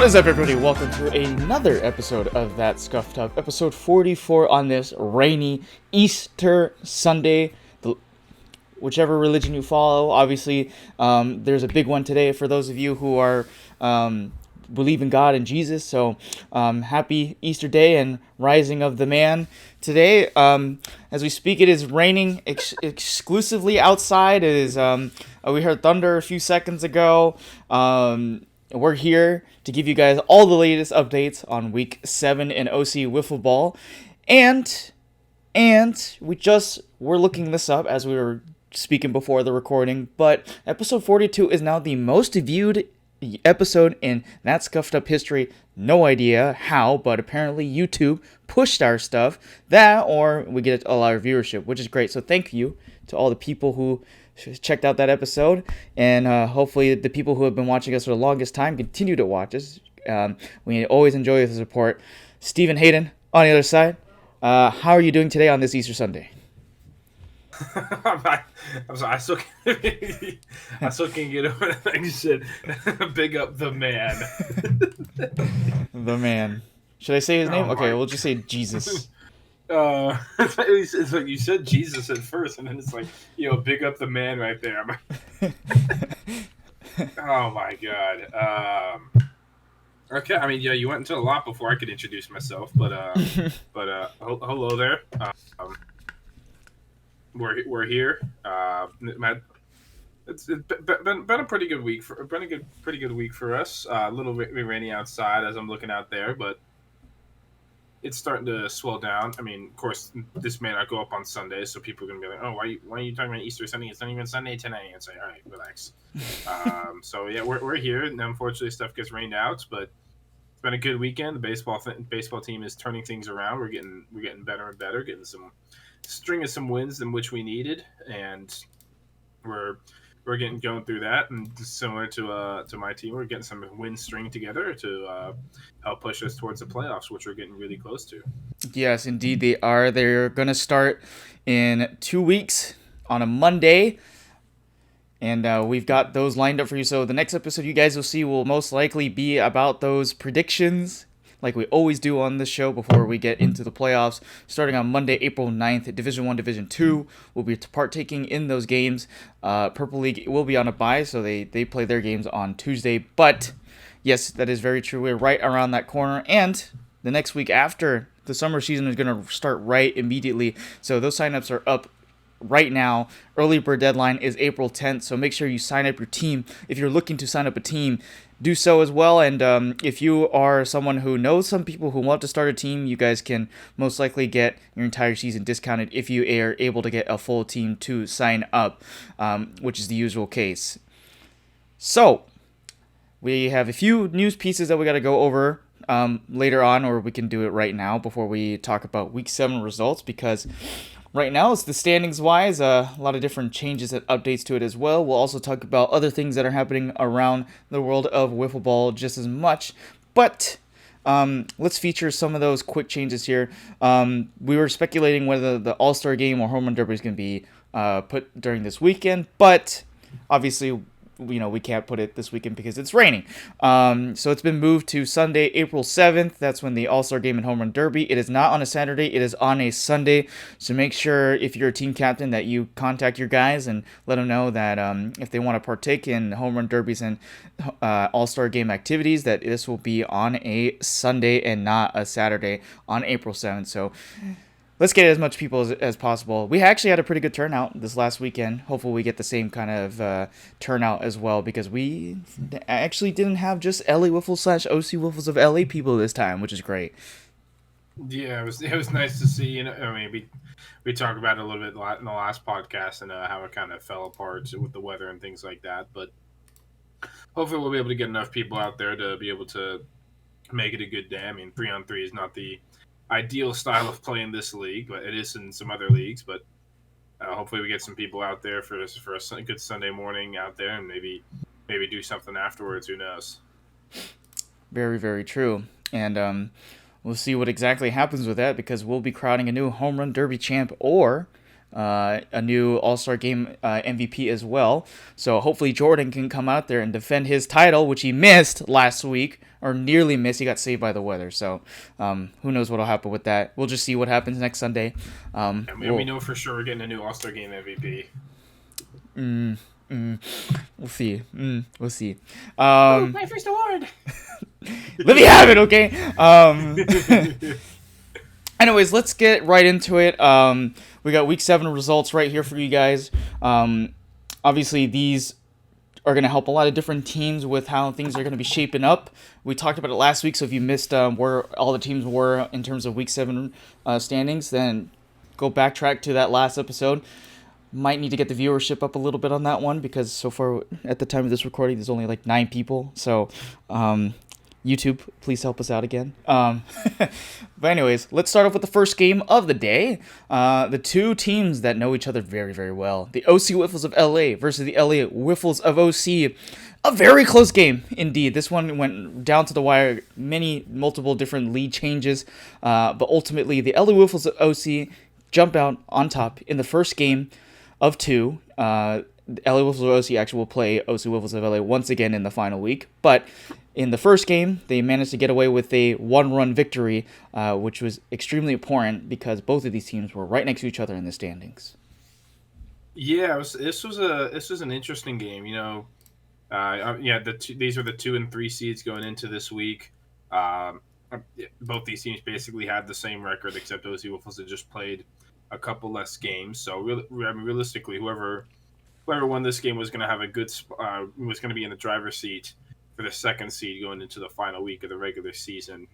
What is up, everybody? Welcome to another episode of That Scuffed Up, episode 44 on this rainy Easter Sunday. Whichever religion you follow, obviously, there's a big one today for those of you who are believe in God and Jesus. So, happy Easter Day and Rising of the Man. Today, as we speak, it is raining exclusively outside. It is. We heard thunder a few seconds ago. We're here to give you guys all the latest updates on Week 7 in OC Wiffle Ball. And we're looking this up as we were speaking before the recording, but episode 42 is now the most viewed episode in That Scuffed Up history. No idea how, but apparently YouTube pushed our stuff, or we get a lot of viewership, which is great. So thank you to all the people who checked out that episode, and hopefully the people who have been watching us for the longest time continue to watch us. We always enjoy the support. Stephen Hayden on the other side. How are you doing today on this Easter Sunday? I'm sorry. I still can't get over the fact you said big up the man. The man. Should I say his name? Okay, we'll just say Jesus. It's like you said Jesus at first, and then it's like, big up the man right there. I'm like, oh my god. Okay, I mean, you went into a lot before I could introduce myself, but hello there. We're here. It's been a pretty good week pretty good week for us. A little bit rainy outside as I'm looking out there, but it's starting to swell down. I mean, of course, this may not go up on Sunday, so people are gonna be like, "Oh, why are you talking about Easter Sunday? It's not even Sunday tonight." And say, "All right, relax." So yeah, we're here, and unfortunately, stuff gets rained out, but it's been a good weekend. The baseball team is turning things around. We're getting better and better, getting some string of some wins in which we needed, and we're going through that. And similar to my team, we're getting some win string together to help push us towards the playoffs, which we're getting really close to. Yes, indeed they are. They're gonna start in 2 weeks on a Monday, and we've got those lined up for you. So the next episode you guys will see will most likely be about those predictions, like we always do on this show before we get into the playoffs. Starting on Monday, April 9th, Division 1, Division 2 will be partaking in those games. Purple League will be on a bye, so they play their games on Tuesday. But yes, that is very true. We're right around that corner. And the next week after, the summer season is going to start right immediately. So those signups are up right now. Early bird deadline is April 10th, so make sure you sign up your team. If you're looking to sign up a team, do so as well. And if you are someone who knows some people who want to start a team, you guys can most likely get your entire season discounted if you are able to get a full team to sign up, which is the usual case. So we have a few news pieces that we got to go over later on, or we can do it right now before we talk about Week 7 results, because right now, it's the standings-wise, a lot of different changes and updates to it as well. We'll also talk about other things that are happening around the world of wiffle ball just as much. But let's feature some of those quick changes here. We were speculating whether the All-Star Game or Home Run Derby is going to be put during this weekend, but obviously, we can't put it this weekend because it's raining. So it's been moved to Sunday, April 7th. That's when the All-Star Game and Home Run Derby. It is not on a Saturday. It is on a Sunday. So make sure, if you're a team captain, that you contact your guys and let them know that if they want to partake in Home Run Derbies and All-Star Game activities, that this will be on a Sunday and not a Saturday on April 7th. So let's get as much people as possible. We actually had a pretty good turnout this last weekend. Hopefully we get the same kind of turnout as well, because we actually didn't have just LA Wiffles / OC Wiffles of LA people this time, which is great. Yeah, it was nice to see. I mean, we talked about it a little bit in the last podcast and how it kind of fell apart with the weather and things like that. But hopefully we'll be able to get enough people out there to be able to make it a good day. I mean, 3-on-3 is not the ideal style of play in this league, but it is in some other leagues. But hopefully we get some people out there for a good Sunday morning out there, and maybe do something afterwards. Who knows? Very, very true. And we'll see what exactly happens with that, because we'll be crowning a new Home Run Derby champ or a new All-Star Game MVP as well. So hopefully Jordan can come out there and defend his title, which he missed last week or nearly missed. He got saved by the weather. So who knows what'll happen with that? We'll just see what happens next Sunday. And we know for sure we're getting a new All-Star Game MVP. We'll see. We'll see. Ooh, my first award. Let me have it, okay? Anyways, let's get right into it. We got Week 7 results right here for you guys. Obviously, these are going to help a lot of different teams with how things are going to be shaping up. We talked about it last week, so if you missed where all the teams were in terms of Week 7 standings, then go backtrack to that last episode. Might need to get the viewership up a little bit on that one because so far at the time of this recording there's only like 9 people. So YouTube, please help us out again. But anyways, let's start off with the first game of the day. The two teams that know each other very, very well. The OC Whiffles of LA versus the LA Whiffles of OC. A very close game indeed. This one went down to the wire. Multiple different lead changes. But ultimately, the LA Whiffles of OC jump out on top in the first game of 2. LA Whiffles of OC actually will play OC Whiffles of LA once again in the final week. But in the first game, they managed to get away with a 1-run victory, which was extremely important because both of these teams were right next to each other in the standings. Yeah, this was an interesting game. These are the 2 and 3 seeds going into this week. Both these teams basically had the same record, except OC Whiffles had just played a couple less games. So realistically, whoever won this game was going to have was going to be in the driver's seat for the second seed going into the final week of the regular season.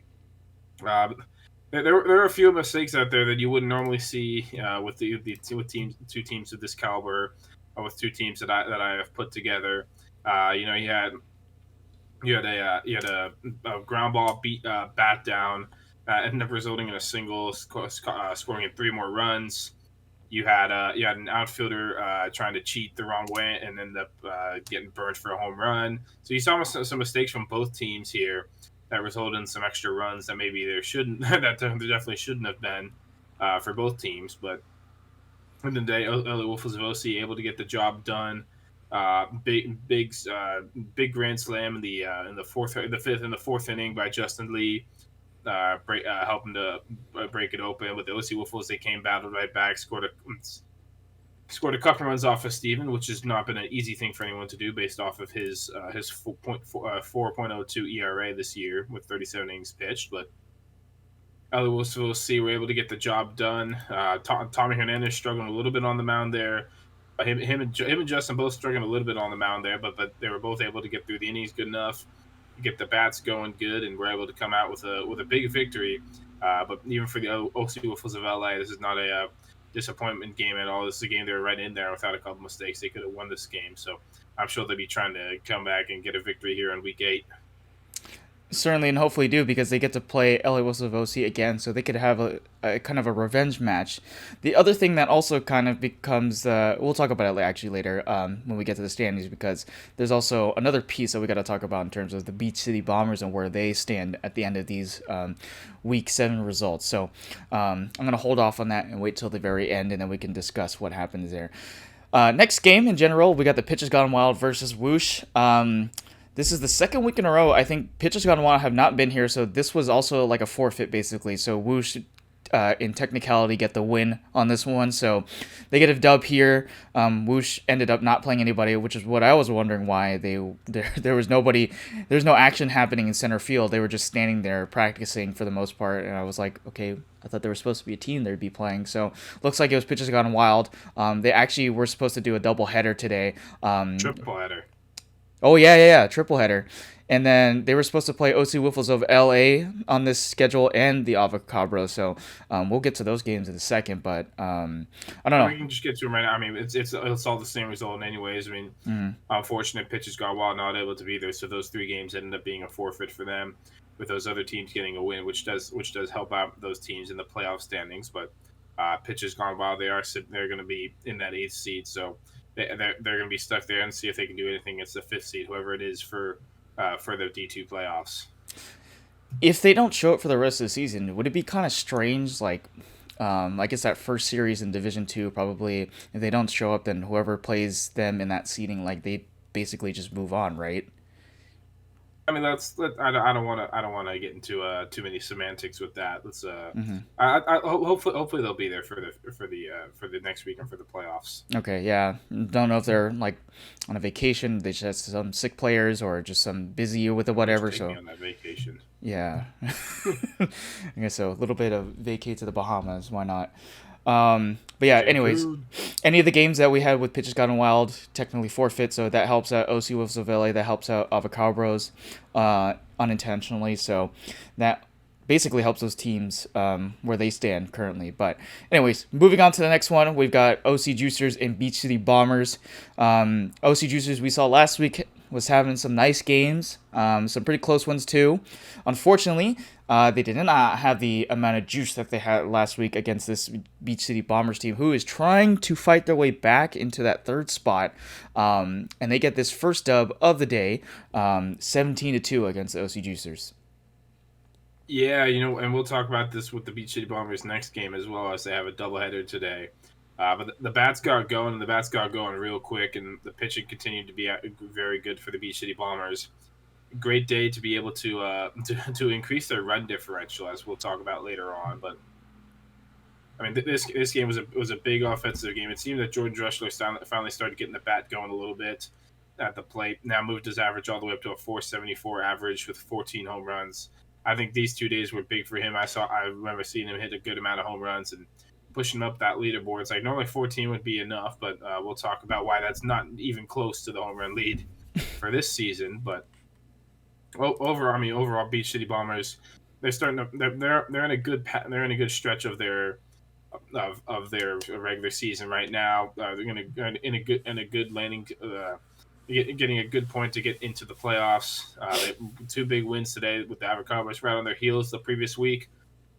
There are a few mistakes out there that you wouldn't normally see with two teams of this caliber, or with two teams that I have put together. You had a ground ball bat down, ended up resulting in a single, scoring in 3 more runs. You had an outfielder trying to cheat the wrong way and ended up getting burned for a home run. So you saw some mistakes from both teams here that resulted in some extra runs that maybe there definitely shouldn't have been for both teams. But in the day, LA Wolves of OC able to get the job done. Big grand slam in the fifth and the fourth inning by Justin Lee. Helping to break it open. With the OC Whiffles, they came battled right back, scored a couple runs off of Steven, which has not been an easy thing for anyone to do based off of his 4.02 ERA this year with 37 innings pitched. But LA Whiffles were able to get the job done. Tommy Hernandez struggling a little bit on the mound there. Him and Justin both struggling a little bit on the mound there, but they were both able to get through the innings good enough, get the bats going good, and were able to come out with a big victory. But even for the OC Whiffles of LA, this is not a disappointment game at all. This is a game they were right in there without a couple mistakes. They could have won this game. So I'm sure they'll be trying to come back and get a victory here in Week 8. Certainly, and hopefully do, because they get to play LA Whistles of OC again, so they could have a kind of a revenge match. The other thing that also kind of becomes, we'll talk about it actually later when we get to the standings, because there's also another piece that we got to talk about in terms of the Beach City Bombers and where they stand at the end of these Week 7 results. So I'm going to hold off on that and wait till the very end, and then we can discuss what happens there. Next game in general, we got the Pitches Gone Wild versus Whoosh. This is the second week in a row. I think Pitches Gone Wild have not been here, so this was also like a forfeit, basically. So Whoosh, in technicality, get the win on this one. So they get a dub here. Whoosh ended up not playing anybody, which is what I was wondering why there was nobody. There's no action happening in center field. They were just standing there practicing for the most part, and I was like, okay, I thought there was supposed to be a team they'd be playing. So looks like it was Pitches Gone Wild. They actually were supposed to do a double header today. Triple header. Oh, yeah, triple header. And then they were supposed to play OC Whiffles of LA on this schedule and the Avocabra, so we'll get to those games in a second, but I don't know. We can just get to them right now. I mean, it's all the same result anyways. I mean, unfortunate Pitches Gone Wild not able to be there, so those 3 games ended up being a forfeit for them, with those other teams getting a win, which does help out those teams in the playoff standings. But Pitches Gone Wild, they're going to be in that 8th seed, so they're going to be stuck there and see if they can do anything against the 5th seed, whoever it is for the D2 playoffs. If they don't show up for the rest of the season, would it be kind of strange? Like it's that first series in Division 2, probably. If they don't show up, then whoever plays them in that seeding, like, they basically just move on, right? I mean, I don't want to get into too many semantics with that. Let's Hmm. hopefully they'll be there for the next week and for the playoffs. Okay, yeah. Don't know if they're like on a vacation. They just have some sick players or just some busy with the Why don't you whatever. take me So on that vacation? yeah, I guess so. A little bit of vacate to the Bahamas. Why not? But yeah. Anyways, Cancun. any of the games that we had with pitches gone wild technically forfeit, so that helps out OC Wolves of LA. That helps out Avocado Bros, unintentionally. So that basically helps those teams where they stand currently. But anyways, moving on to the next one, we've got OC Juicers and Beach City Bombers. OC Juicers we saw last week was having some nice games, some pretty close ones too. Unfortunately, they did not have the amount of juice that they had last week against this Beach City Bombers team, who is trying to fight their way back into that third spot. And they get this first dub of the day, 17-2 against the OC Juicers. Yeah, and we'll talk about this with the Beach City Bombers next game as well, as they have a doubleheader today. But the bats got going, and the bats got going real quick, and the pitching continued to be very good for the Beach City Bombers. Great day to be able to to increase their run differential, as we'll talk about later on. But I mean, this game was a big offensive game. It seemed that Jordan Dressler finally started getting the bat going a little bit at the plate. Now moved his average all the way up to a 474 average with 14 home runs. I think these 2 days were big for him. I remember seeing him hit a good amount of home runs and pushing up that leaderboard. It's like normally 14 would be enough, but we'll talk about why that's not even close to the home run lead for this season. But overall, Beach City Bombers, they're starting to they're in a they're in a good stretch of their regular season right now. They're going to in a good landing, getting a good point to get into the playoffs. They 2 big wins today with the Avocados right on their heels the previous week.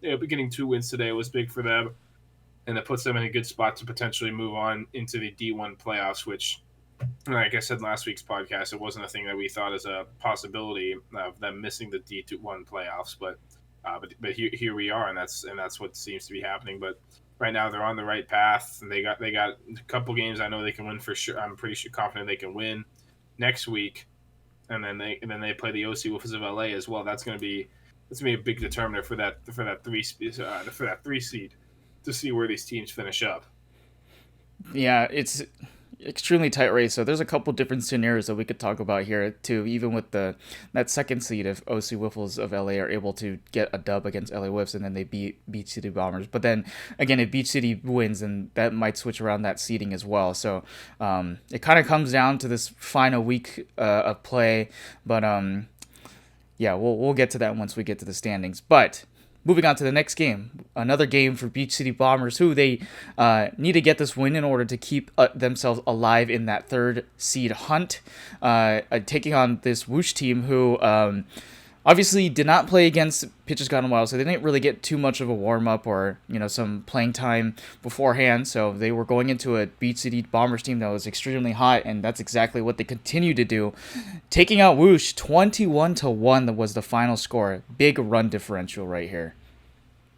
Getting 2 wins today was big for them, and it puts them in a good spot to potentially move on into the D1 playoffs, which, like I said in last week's podcast, it wasn't a thing that we thought as a possibility of them missing the D1 playoffs, but here we are, and that's what seems to be happening. But right now they're on the right path, and they got a couple games I know they can win for sure. I'm pretty sure confident they can win next week, and then they play the OC Wolves of LA as well. That's gonna be a big determiner for that 3 seed to see where these teams finish up. Yeah, it's extremely tight race. So there's a couple different scenarios that we could talk about here too. Even with the that second seed, if OC Wiffles of LA are able to get a dub against LA Whiffs and then they beat Beach City Bombers, but then again, if Beach City wins, then that might switch around that seeding as well. So it kind of comes down to this final week of play, but yeah, we'll get to that once we get to the standings. But moving on to the next game, another game for Beach City Bombers, who they need to get this win in order to keep themselves alive in that third seed hunt, taking on this Whoosh team who obviously did not play against Pitchers Gone Wild, so they didn't really get too much of a warm up or some playing time beforehand. So they were going into a Beach City Bombers team that was extremely hot, and that's exactly what they continue to do, taking out Whoosh 21-1 was the final score. Big run differential right here.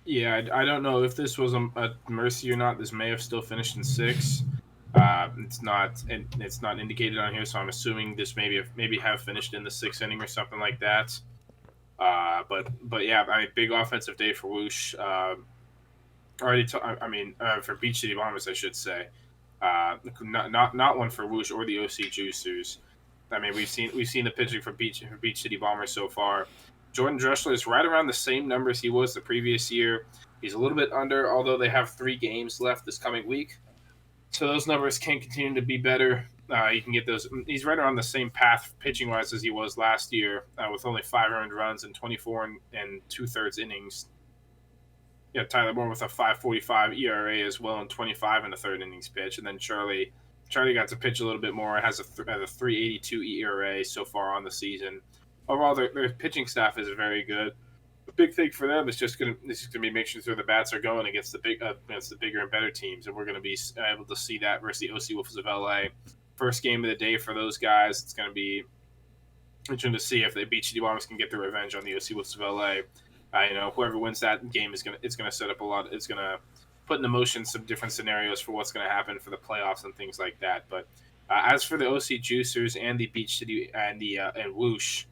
Yeah, I don't know if this was a mercy or not. This may have still finished in 6. It's not indicated on here, so I'm assuming this maybe have finished in the 6th inning or something like that. But yeah, I mean, big offensive day for Whoosh. For Beach City Bombers, I should say. Not one for Whoosh or the OC Juicers. I mean, we've seen the pitching for Beach City Bombers so far. Jordan Dressler is right around the same numbers he was the previous year. He's a little bit under, although they have 3 games left this coming week. So those numbers can continue to be better. You can get those. He's right around the same path pitching wise as he was last year, with only 5 earned runs and 24 and 2/3 innings. Yeah, Tyler Moore with a 5.45 ERA as well, and 25 in the third innings pitch, and then Charlie got to pitch a little bit more. Has a 3.82 ERA so far on the season. Overall, their pitching staff is very good. The big thing for them is just gonna be making sure the bats are going against the bigger and better teams, and we're gonna be able to see that versus the OC Wolves of LA. First game of the day for those guys. It's gonna be interesting to see if the Beach City Bombers can get their revenge on the OC Wolves of LA. Whoever wins that game is gonna set up a lot. It's gonna put into motion some different scenarios for what's gonna happen for the playoffs and things like that. But as for the OC Juicers and the Beach City and Whoosh,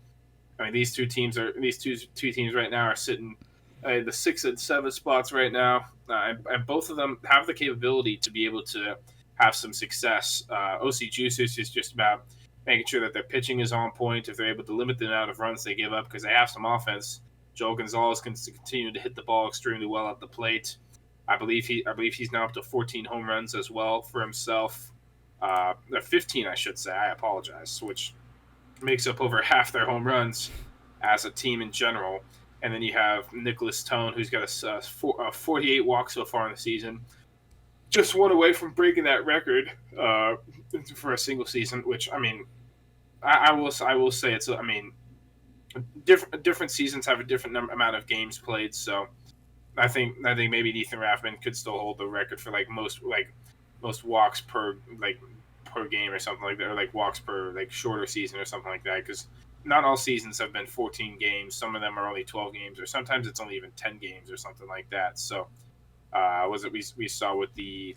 I mean, these two teams right now are sitting the 6 and 7 spots right now, and both of them have the capability to be able to have some success. OC Juices is just about making sure that their pitching is on point. If they're able to limit the amount of runs they give up because they have some offense, Joel Gonzalez can continue to hit the ball extremely well at the plate. I believe he's now up to 14 home runs as well for himself. 15, I should say. I apologize, which makes up over half their home runs as a team in general. And then you have Nicholas Tone, who's got a 48 walks so far in the season. Just one away from breaking that record for a single season, which, I mean, I will say it's, I mean, different seasons have a different amount of games played. So I think maybe Ethan Raffman could still hold the record for most walks per game or something like that, or like walks per like shorter season or something like that. Because not all seasons have been 14 games. Some of them are only 12 games, or sometimes it's only even 10 games or something like that. So was it we saw with the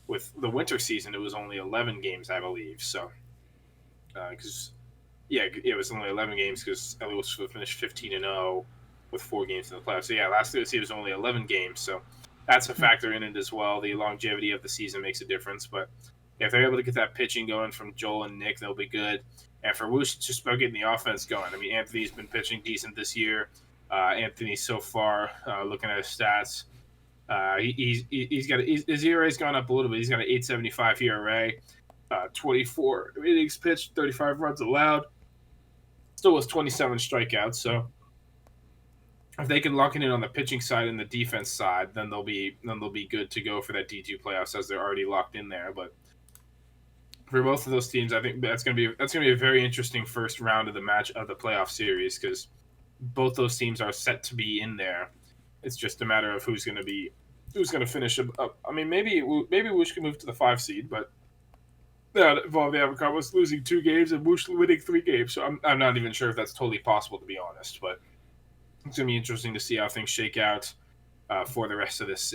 winter season it was only 11 games, I believe. So because yeah, it was only 11 games because Elliot finished 15-0 with 4 games in the playoffs. So yeah, last year it was only 11 games. So that's a factor in it as well. The longevity of the season makes a difference, but if they're able to get that pitching going from Joel and Nick, they'll be good. And for Woosh, it's just about getting the offense going. I mean, Anthony's been pitching decent this year. Anthony so far, looking at his stats, his ERA's gone up a little bit. He's got an 8.75 ERA, 24 innings pitched, 35 runs allowed. Still was 27 strikeouts. So if they can lock it in on the pitching side and the defense side, then they'll be good to go for that D2 playoffs as they're already locked in there. But for both of those teams, I think that's gonna be a very interesting first round of the playoff series because both those teams are set to be in there. It's just a matter of who's gonna finish up. I mean, maybe Woosh can move to the 5 seed, but that involved the Avocados losing 2 games and Woosh winning 3 games. So I'm not even sure if that's totally possible, to be honest. But it's gonna be interesting to see how things shake out for the rest of this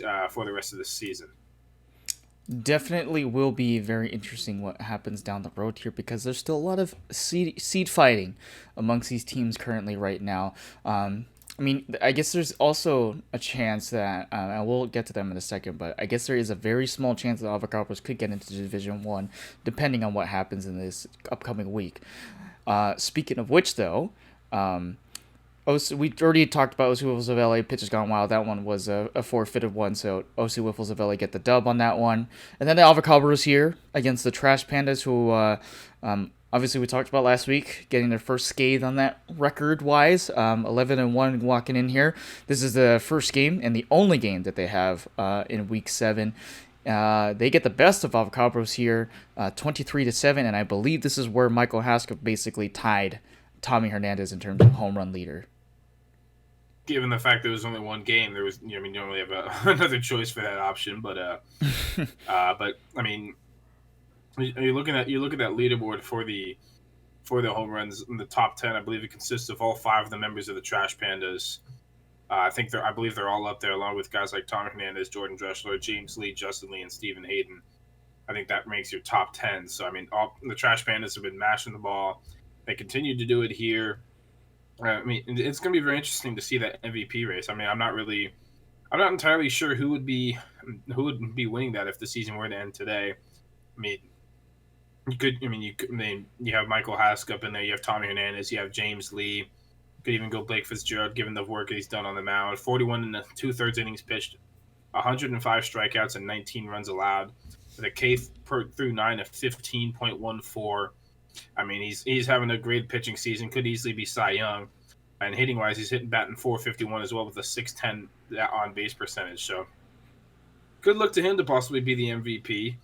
season. Definitely will be very interesting what happens down the road here because there's still a lot of seed fighting amongst these teams currently right now. I mean, I guess there's also a chance that, and we'll get to them in a second, but I guess there is a very small chance that Avocados could get into Division 1, depending on what happens in this upcoming week. Speaking of which, though, we already talked about OC Wiffles of LA, pitches gone wild. That one was a forfeited one, so OC Wiffles of LA get the dub on that one. And then the Avocados here against the Trash Pandas, who obviously we talked about last week, getting their first scathe on that record-wise, 11-1 walking in here. This is the first game and the only game that they have in Week 7. They get the best of Avocados here, 23-7, and I believe this is where Michael Haskell basically tied Tommy Hernandez in terms of home run leader. Given the fact there was only one game, there was, you don't really have another choice for that option. But but I mean, you look at that leaderboard for the home runs in the top 10. I believe it consists of all 5 of the members of the Trash Pandas. I believe they're all up there, along with guys like Tommy Hernandez, Jordan Dressler, James Lee, Justin Lee, and Stephen Hayden. I think that makes your top 10. So I mean, the Trash Pandas have been mashing the ball. They continue to do it here. I mean, it's going to be very interesting to see that MVP race. I mean, I'm not entirely sure who would be winning that if the season were to end today. I mean, you have Michael Hask up in there. You have Tommy Hernandez. You have James Lee. You could even go Blake Fitzgerald, given the work he's done on the mound. 41 2/3 innings pitched, 105 strikeouts, and 19 runs allowed, with a K through 9 of 15.14. I mean, he's having a great pitching season. Could easily be Cy Young. And hitting wise, he's batting .451 as well with a .610 on base percentage. So good luck to him to possibly be the MVP.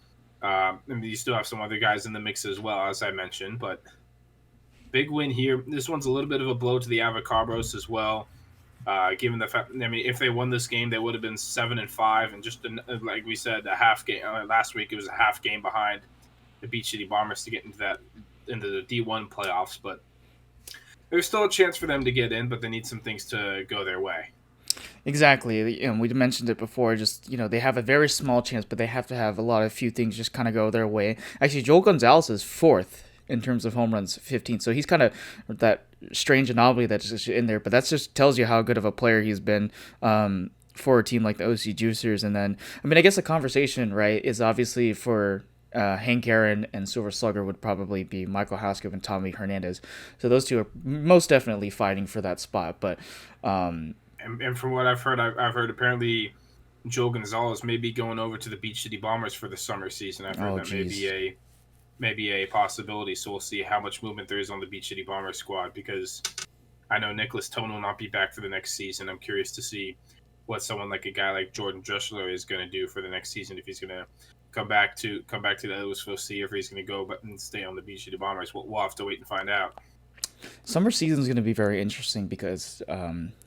And you still have some other guys in the mix as well, as I mentioned. But big win here. This one's a little bit of a blow to the Avocados as well. Given the fact, I mean, if they won this game, they would have been 7-5, and just like we said, a half game last week. It was a half game behind the Beach City Bombers to get into the D1 playoffs, but there's still a chance for them to get in, but they need some things to go their way. Exactly. We mentioned it before. Just, they have a very small chance, but they have to have few things just kind of go their way. Actually, Joel Gonzalez is 4th in terms of home runs, 15. So he's kind of that strange anomaly that's just in there. But that just tells you how good of a player he's been. For a team like the OC Juicers, and then I mean, I guess the conversation, right, is obviously for Hank Aaron and Silver Slugger would probably be Michael Haskell and Tommy Hernandez. So those two are most definitely fighting for that spot. But And from what I've heard apparently Joe Gonzalez may be going over to the Beach City Bombers for the summer season. I've heard oh that geez, maybe a possibility. So we'll see how much movement there is on the Beach City Bombers squad because I know Nicholas Tone will not be back for the next season. I'm curious to see what someone like a guy like Jordan Dressler is going to do for the next season. If he's going to come back to the Louisville Sea, or if he's going to go but and stay on the Beach City Bombers, we'll have to wait and find out. summer season is going to be very interesting because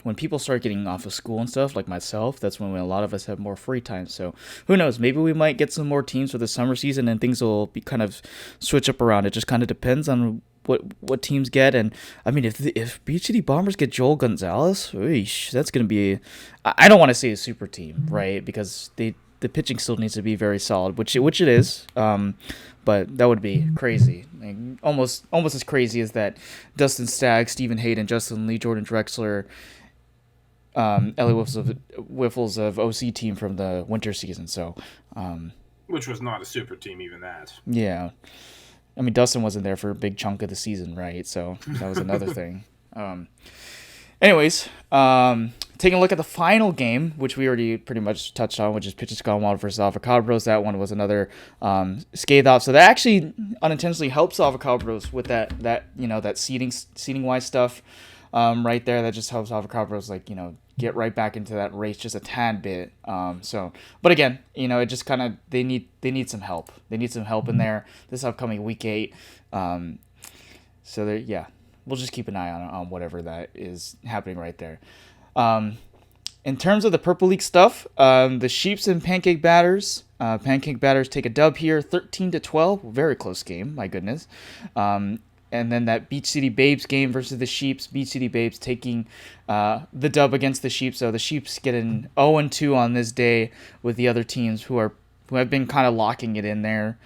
when people start getting off of school and stuff, like myself, that's when a lot of us have more free time. So who knows? Maybe we might get some more teams for the summer season, and things will be kind of switch up around. It just kind of depends on what teams get. And I mean, if Beach City Bombers get Joel Gonzalez, eesh, that's going to be. I don't want to say a super team, right? Because the pitching still needs to be very solid, which it is. But that would be crazy, like, almost as crazy as that Dustin Stagg, Stephen Hayden, Justin Lee, Jordan Drexler, Ellie Wiffles of OC team from the winter season. So, Which was not a super team, even that. yeah, I mean Dustin wasn't there for a big chunk of the season, right? So that was another thing. Anyways, taking a look at the final game, which we already pretty much touched on, which is Pitches Gone Wild versus Avocado Bros. That one was another scathe off. So that actually unintentionally helps Avocado Bros with that seating wise stuff right there. That just helps Avocado Bros get right back into that race just a tad bit. But again, it just kind of they need some help. They need some help in there this upcoming week 8. Yeah, we'll just keep an eye on whatever that is happening right there. In terms of the Purple League stuff, the Sheeps and Pancake Batters. Pancake Batters take a dub here, 13-12. Very close game, my goodness. And then that Beach City Babes game versus the Sheeps. Beach City Babes taking the dub against the Sheeps. So the Sheeps get an 0-2 on this day with the other teams who have been kind of locking it in there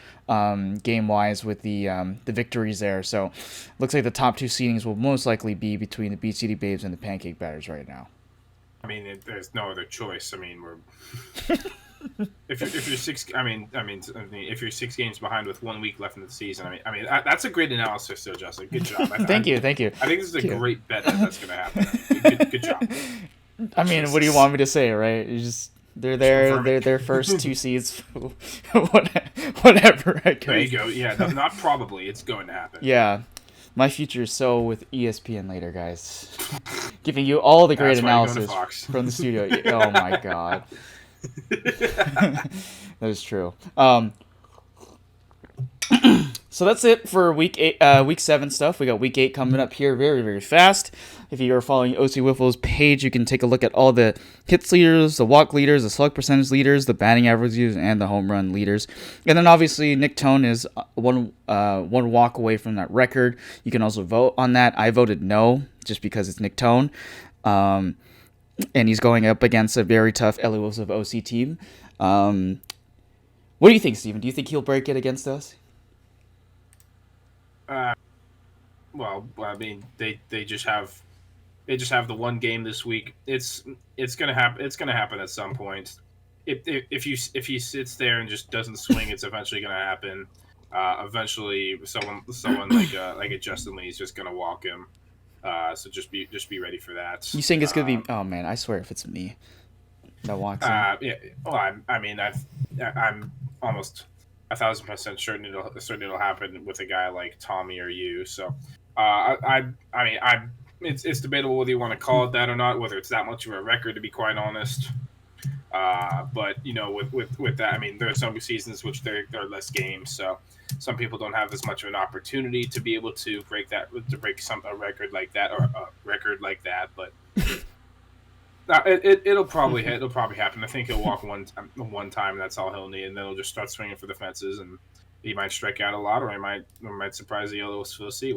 game wise with the victories there. So looks like the top 2 seedings will most likely be between the Beach City Babes and the Pancake Batters right now. I mean, there's no other choice. I mean, we're if you're six. If you're 6 games behind with 1 week left in the season, that's a great analysis, there, Justin. Good job. Thank you. I think this is a great bet that's going to happen. Good job. I mean, Jesus. what do you want me to say, right? You just they're there. They're their first 2 seeds. Whatever. I guess. There you go. Yeah, not probably. It's going to happen. Yeah. My future is so with ESPN later, guys. Giving you all the great analysis from the studio. Oh my god. That is true. So that's it for week 7 stuff. We got week 8 coming up here very, very fast. If you are following OC Wiffle's page, you can take a look at all the hits leaders, the walk leaders, the slug percentage leaders, the batting average leaders, and the home run leaders. And then obviously Nick Tone is one walk away from that record. You can also vote on that. I voted no, just because it's Nick Tone. And he's going up against a very tough Ellie Wills of OC team. What do you think, Steven? Do you think he'll break it against us? Well, I mean, they just have the one game this week. It's gonna happen. It's gonna happen at some point. If he sits there and just doesn't swing, it's eventually gonna happen. Eventually, someone like a Justin Lee is just gonna walk him. So just be ready for that. You think it's gonna be? Oh man, I swear if it's me that walks in. Yeah. Well, I'm almost 1,000% certain it'll happen with a guy like Tommy or you. So, it's debatable whether you want to call it that or not, whether it's that much of a record, to be quite honest. But with that, I mean, there are some seasons which there are less games, so some people don't have as much of an opportunity to be able to break a record like that or a record like that. But it'll probably happen. I think he'll walk one time. That's all he'll need, and then he'll just start swinging for the fences, and he might strike out a lot, or he might surprise the yellows. We'll see.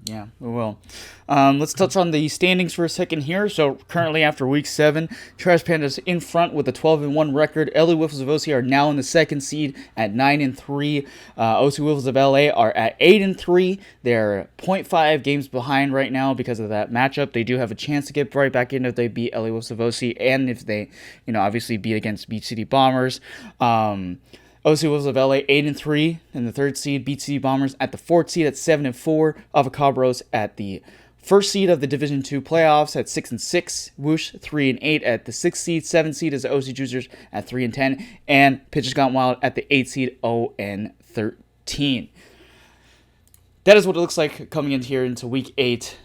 Yeah, we will. Let's touch on the standings for a second here. So currently, after week 7, Trash Pandas in front with a 12-1 record. LA Whiffles of OC are now in the second seed at 9-3. OC Whiffles of LA are at 8-3. They're zero point 0.5 games behind right now because of that matchup. They do have a chance to get right back in if they beat LA Whiffles of OC, and if they, obviously beat against Beach City Bombers. OC Wolves of LA 8-3 in the third seed. Beat City Bombers at the fourth seed at 7-4. Avocabros at the first seed of the Division 2 playoffs at 6-6. Whoosh 3-8 at the sixth seed. Seventh seed is the OC Juicers at 3-10, and Pitches Gone Wild at the eighth seed 0-13. That is what it looks like coming in here into week 8.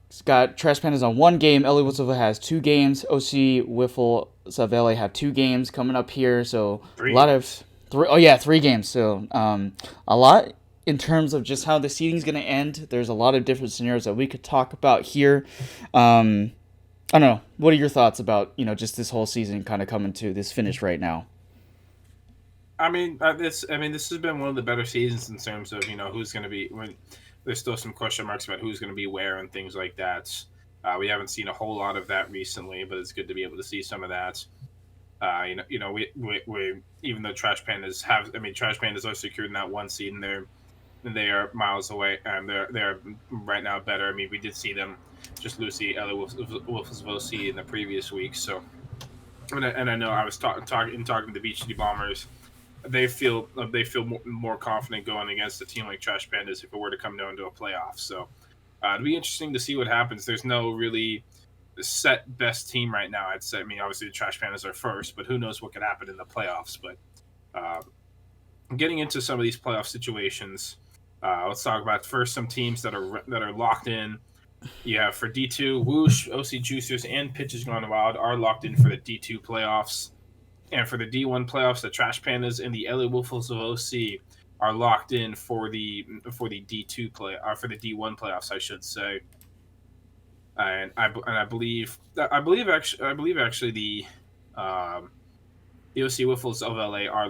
It's got Trash Pandas on 1 game. LA Whiffle has 2 games. OC Whiffle of LA have 2 games coming up here. So Three a lot games. of 3 games. So a lot in terms of just how the seeding is going to end. There's a lot of different scenarios that we could talk about here. I don't know. What are your thoughts about just this whole season kind of coming to this finish right now? This has been one of the better seasons in terms of who's going to be. There's still some question marks about who's going to be where and things like that. We haven't seen a whole lot of that recently, but it's good to be able to see some of that. We even though Trash Pandas are secured in that 1 seed, and they are miles away, and they're right now better. I mean, we did see them just lose the LA Wolves of OC in the previous week, so. And I know I was talking to the Beach City Bombers. They feel more confident going against a team like Trash Pandas if it were to come down to a playoff. So it'd be interesting to see what happens. There's no really set best team right now. I'd say. I mean, obviously the Trash Pandas are first, but who knows what could happen in the playoffs. But getting into some of these playoff situations, let's talk about first some teams that are locked in. You have for D2, Whoosh, OC Juicers, and Pitches Gone Wild are locked in for the D2 playoffs. And for the D1 playoffs, the Trash Pandas and the LA Wolves of OC are locked in for the D2 play, or for the D1 playoffs, I should say. And I believe actually the OC Wiffles of LA are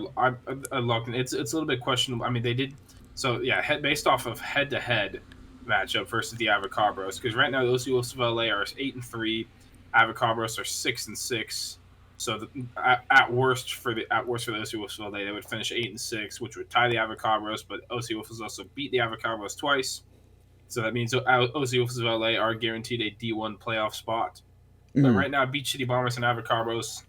locked in. It's a little bit questionable. I mean, they did so yeah. Based off of head-to-head matchup versus the Avocabros, because right now the OC Wiffles of LA are 8-3, Avocabros are 6-6. So at worst for the OC Wiffles of LA, they would finish 8-6, which would tie the Avocabros. But OC Wiffles also beat the Avocabros twice, so that means OC Wiffles of LA are guaranteed a D1 playoff spot. But right now, Beach City Bombers and Avocabros,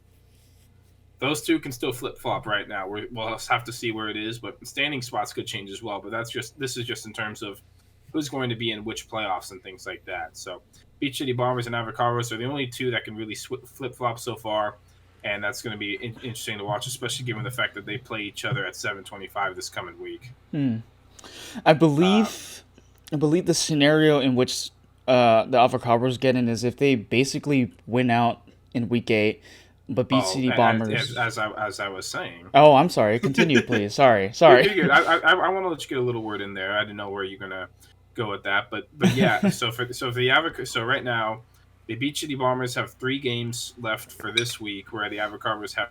those two can still flip flop right now. We'll have to see where it is, but standing spots could change as well. But this is just in terms of who's going to be in which playoffs and things like that. So Beach City Bombers and Avocabros are the only two that can really flip flop so far, and that's going to be interesting to watch, especially given the fact that they play each other at 7:25 this coming week. I believe the scenario in which the Avocabros get in is if they basically win out in week 8, but beat City Bombers. As I was saying. Oh, I'm sorry. Continue, please. Sorry. You're good. I want to let you get a little word in there. I didn't know where you're gonna go with that, but yeah. so right now, the Beach City Bombers have 3 games left for this week, where the Avocabros have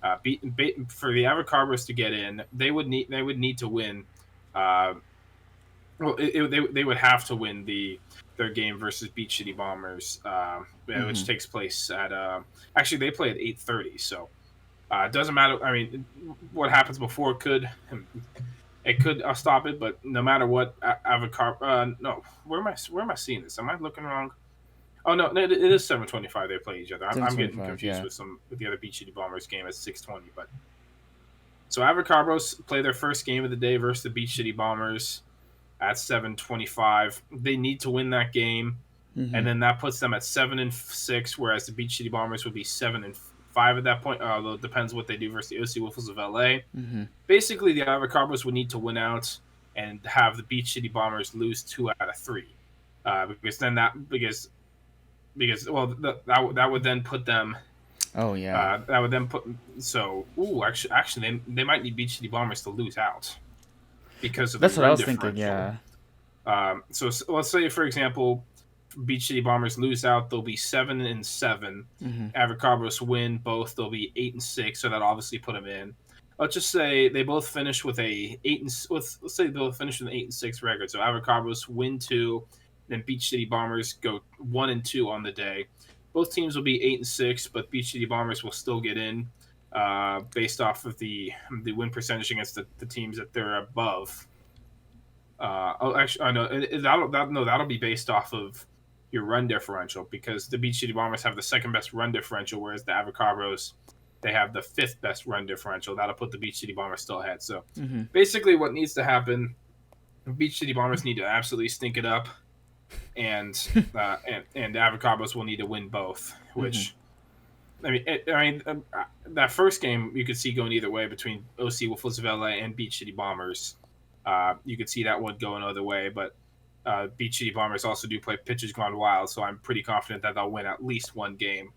for the Avocabros to get in. They would need to win. They would have to win their game versus Beach City Bombers, which takes place at actually they play at 8:30. So it doesn't matter. I mean, what happens before could stop it, but no matter what, Avocabros. No, where am I seeing this? Am I looking wrong? Oh no, it is 7:25. They play each other. I'm getting confused with the other Beach City Bombers game at 6:20. But so Avocabros play their first game of the day versus the Beach City Bombers at 7:25. They need to win that game, and then that puts them at 7-6. Whereas the Beach City Bombers would be 7-5 at that point. Although it depends what they do versus the OC Wiffles of LA. Basically, the Avocabros would need to win out and have the Beach City Bombers lose 2 out of 3, because that would then put them. Oh yeah. That would then put actually they might need Beach City Bombers to lose out because of that's the what I was differential. thinking. Yeah. So let's say, for example, Beach City Bombers lose out, they'll be 7-7. Avocabros win both, they'll be 8-6. So that obviously put them in. I'll just say they both finished with a let's say they both finished with an 8-6 record. So Avocados win 2, then Beach City Bombers go 1-2 on the day. Both teams will be 8-6, but Beach City Bombers will still get in based off of the win percentage against the teams that they're above. Actually, I know that'll be based off of your run differential because the Beach City Bombers have the second best run differential, whereas the Avocados they have the fifth best run differential. That'll put the Beach City Bombers still ahead. So Mm-hmm. basically, what needs to happen, Beach City Bombers need to absolutely stink it up, and and Avocados will need to win both. Mm-hmm. Which that first game you could see going either way between OC Wolves of LA and Beach City Bombers. You could see that one going either way, but Beach City Bombers also do play pitches gone wild, so I'm pretty confident that they'll win at least one game.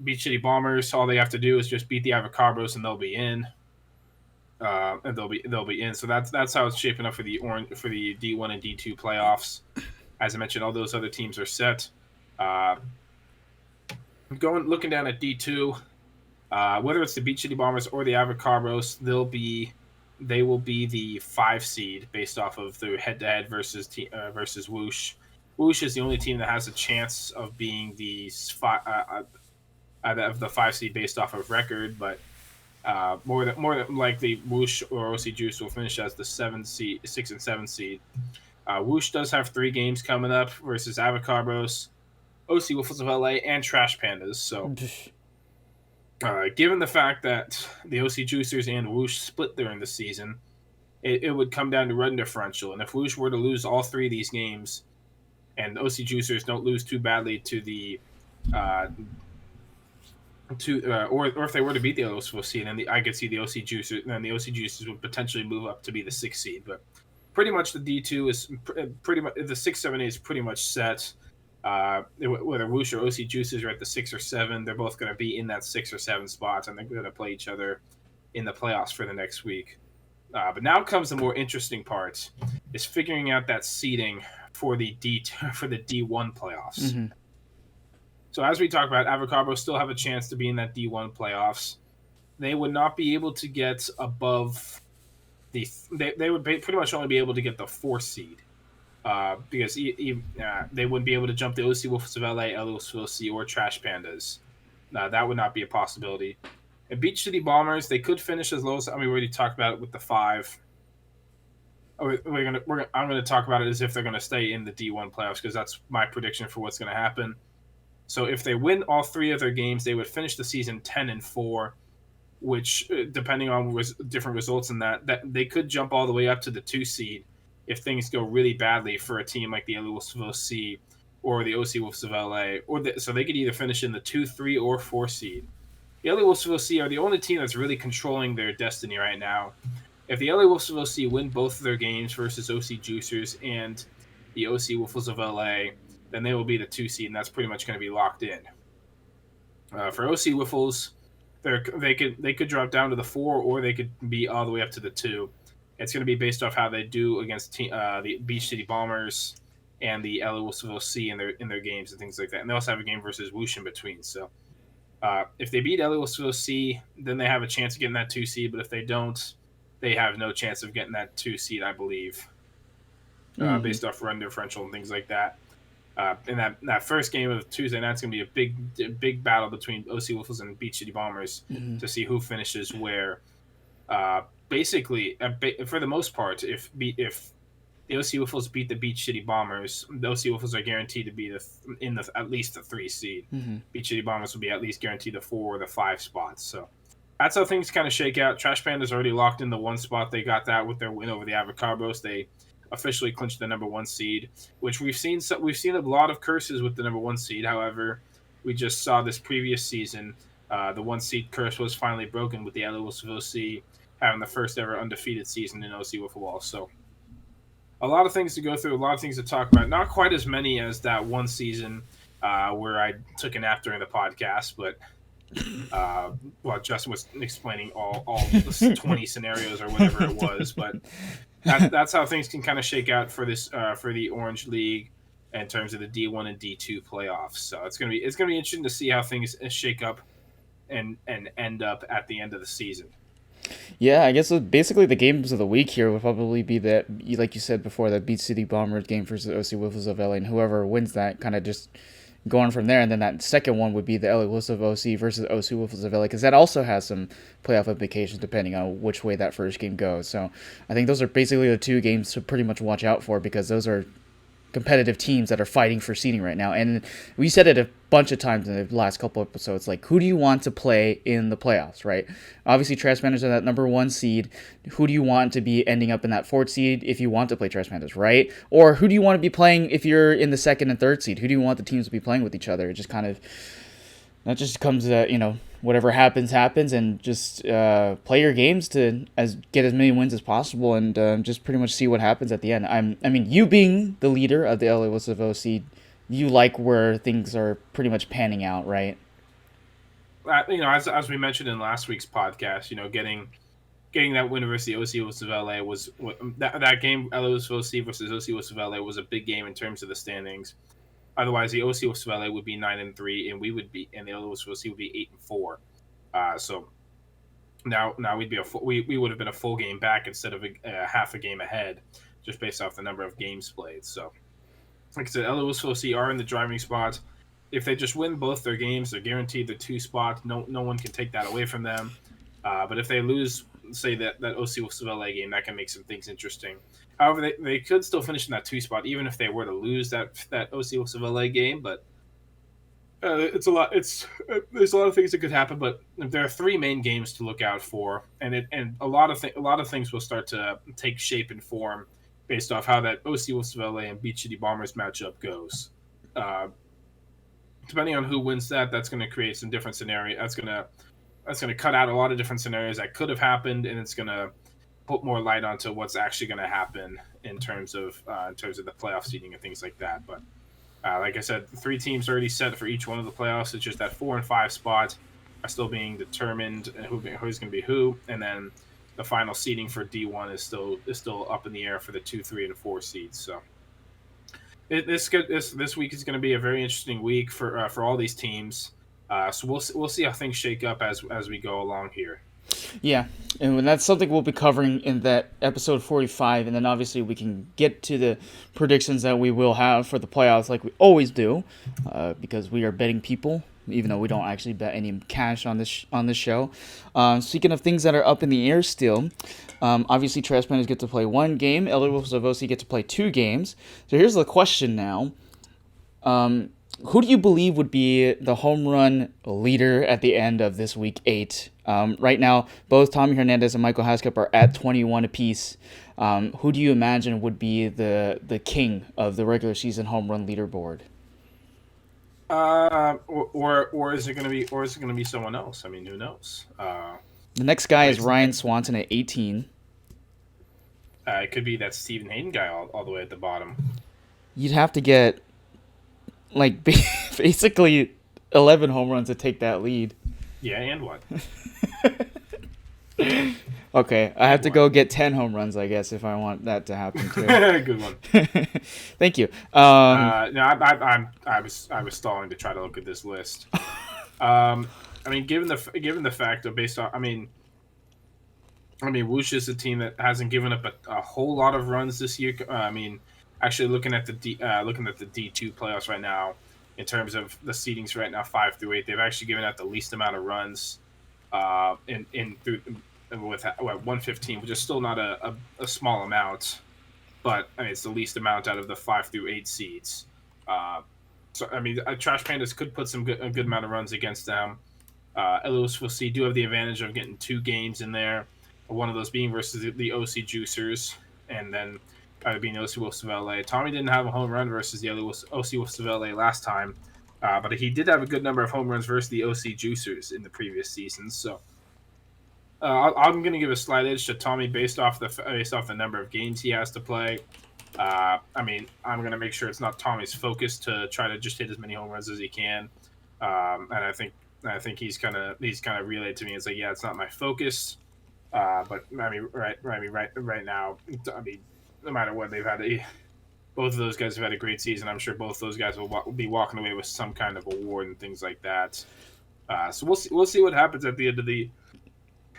Beach City Bombers, all they have to do is just beat the Avocados and they'll be in. And they'll be in. So that's how it's shaping up for the D1 and D2 playoffs. As I mentioned, all those other teams are set. Looking down at D2, whether it's the Beach City Bombers or the Avocados, they will be the 5 seed based off of the head-to-head versus Whoosh. Whoosh is the only team that has a chance of being the 5 seed based off of record, but more than likely, Whoosh or OC Juice will finish as the 6 and 7 seed. Whoosh does have 3 games coming up versus Avocados, OC Wolves of LA, and Trash Pandas. So, given the fact that the OC Juicers and Whoosh split during the season, it would come down to run differential. And if Whoosh were to lose all 3 of these games, and the OC Juicers don't lose too badly to the or if they were to beat the OC seed, and I could see the OC Juicers, then the OC Juicers would potentially move up to be the 6th seed. But pretty much the D2 is pretty much the 6, 7, 8 is pretty much set. Whether Whoosh or OC Juicers are at the 6 or 7, they're both going to be in that 6 or 7 spot, and they're going to play each other in the playoffs for the next week. But now comes the more interesting part: is figuring out that seeding for the D1 playoffs. Mm-hmm. So as we talked about, Avocados still have a chance to be in that D1 playoffs. They would not be able to get above they would pretty much only be able to get the 4th seed because they wouldn't be able to jump the OC Wolves of LA, LOC, or Trash Pandas. That would not be a possibility. And Beach City Bombers, they could finish as low as, we already talked about it with the 5. I'm going to talk about it as if they're going to stay in the D1 playoffs because that's my prediction for what's going to happen. So if they win all 3 of their games, they would finish the season 10-4, which, depending on different results in that they could jump all the way up to the 2 seed if things go really badly for a team like the LA Wolves of OC or the OC Wolves of LA. So they could either finish in the 2, 3, or 4 seed. The LA Wolves of OC are the only team that's really controlling their destiny right now. If the LA Wolves of OC win both of their games versus OC Juicers and the OC Wolves of LA, then they will be the 2 seed, and that's pretty much going to be locked in. For OC Wiffles, they could drop down to the 4, or they could be all the way up to the 2. It's going to be based off how they do against the Beach City Bombers and the LA Wolves of OC in their games and things like that. And they also have a game versus Whoosh in between. So if they beat LA Wolves of OC, then they have a chance of getting that 2 seed. But if they don't, they have no chance of getting that 2 seed, I believe, based off run differential and things like that. In that first game of Tuesday night, it's going to be a big battle between OC Wolves and Beach City Bombers to see who finishes where. Basically, for the most part, if the OC Wolves beat the Beach City Bombers, the OC Wolves are guaranteed to be at least the 3 seed. Mm-hmm. Beach City Bombers will be at least guaranteed the 4 or the 5 spots. So that's how things kind of shake out. Trash Pandas already locked in the 1 spot. They got that with their win over the Avocados. They officially clinched the number 1 seed, which we've seen a lot of curses with the number 1 seed. However, we just saw this previous season the 1 seed curse was finally broken with the LA Wolves of OC having the first ever undefeated season in OC Wiffle Ball. So a lot of things to go through, a lot of things to talk about. Not quite as many as that one season where I took a nap during the podcast, but well, Justin was explaining all 20 scenarios or whatever it was, but that's how things can kind of shake out for this for the Orange League in terms of the D1 and D2 playoffs. So it's gonna be interesting to see how things shake up and end up at the end of the season. Yeah, I guess basically the games of the week here would probably be that, like you said before, that Beach City Bombers game versus OC Wolves of LA, and whoever wins that kind of just going from there. And then that second one would be the LA Wolves of OC versus OC Wolves of LA, because that also has some playoff implications depending on which way that first game goes. So I think those are basically the two games to pretty much watch out for, because those are competitive teams that are fighting for seeding right now. And we said it a bunch of times in the last couple episodes, like, who do you want to play in the playoffs, right? Obviously, Trash Pandas are that number one seed. Who do you want to be ending up in that fourth seed if you want to play Trash Pandas, right? Or who do you want to be playing if you're in the second and third seed? Who do you want the teams to be playing with each other? It just kind of, that just comes, whatever happens, happens, and just play your games to get as many wins as possible, and just pretty much see what happens at the end. I mean, you being the leader of the LA Wolves of OC, you like where things are pretty much panning out, right? As we mentioned in last week's podcast, getting that win versus the OC Wolves of LA was that game. LA Wolves of OC versus OC Wolves of LA was a big game in terms of the standings. Otherwise, the OC Wolves of LA would be 9-3, and the LA Wolves of OC would be 8-4. So now we would have been a full game back instead of a half a game ahead, just based off the number of games played. So, like I said, LA Wolves of OC are in the driving spot. If they just win both their games, they're guaranteed the 2 spot. No one can take that away from them. But if they lose, say that OC Wolves of LA game, that can make some things interesting. However, they could still finish in that 2 spot, even if they were to lose that OC Wolves of LA game. But it's a lot. There's a lot of things that could happen, but there are 3 main games to look out for, and a lot of things will start to take shape and form based off how that OC Wolves of LA and Beach City Bombers matchup goes. Depending on who wins that's going to create some different scenario. That's going to cut out a lot of different scenarios that could have happened, and it's going to put more light onto what's actually going to happen in terms of the playoff seeding and things like that. But like I said, 3 teams already set for each one of the playoffs. It's just that 4 and 5 spot are still being determined, and who's going to be who, and then the final seeding for D1 is still up in the air for the 2, 3, and 4 seeds. So this week is going to be a very interesting week for all these teams. So we'll see how things shake up as we go along here. Yeah, and that's something we'll be covering in that episode 45, and then obviously we can get to the predictions that we will have for the playoffs like we always do, because we are betting people, even though we don't actually bet any cash on this show. Speaking of things that are up in the air still, obviously Trash Pandas get to play 1 game, LA Wolves of OC get to play 2 games. So here's the question now. Who do you believe would be the home run leader at the end of this week 8? Right now, both Tommy Hernandez and Michael Haskell are at 21 apiece. Who do you imagine would be the king of the regular season home run leaderboard? Or is it gonna be someone else? I mean, who knows? The next guy is Ryan Swanson at 18. It could be that Stephen Hayden guy all the way at the bottom. You'd have to get like basically 11 home runs to take that lead. Yeah, and what? Okay, I have to go get 10 home runs, I guess, if I want that to happen too. Good one. Thank you. No, I was stalling to try to look at this list. I mean, given the fact of based on, I mean, Whoosh is a team that hasn't given up a whole lot of runs this year. I mean, actually looking at the D2 playoffs right now, in terms of the seedings right now, 5 through 8, they've actually given out the least amount of runs with 115, which is still not a small amount, but I mean it's the least amount out of the 5 through 8 seeds. So I mean, Trash Pandas could put a good amount of runs against them. LOS will see do have the advantage of getting 2 games in there, one of those being versus the OC Juicers, and then being the OC Wolves of LA. Tommy didn't have a home run versus the OC Wolves of LA last time, but he did have a good number of home runs versus the OC Juicers in the previous seasons. So I'm going to give a slight edge to Tommy based off the number of games he has to play. I mean, I'm going to make sure it's not Tommy's focus to try to just hit as many home runs as he can, and I think he's kind of relayed to me. It's like, yeah, it's not my focus, but I mean, right now, I mean, no matter what both of those guys have had a great season. I'm sure both those guys will be walking away with some kind of award and things like that. So we'll see what happens at the end of the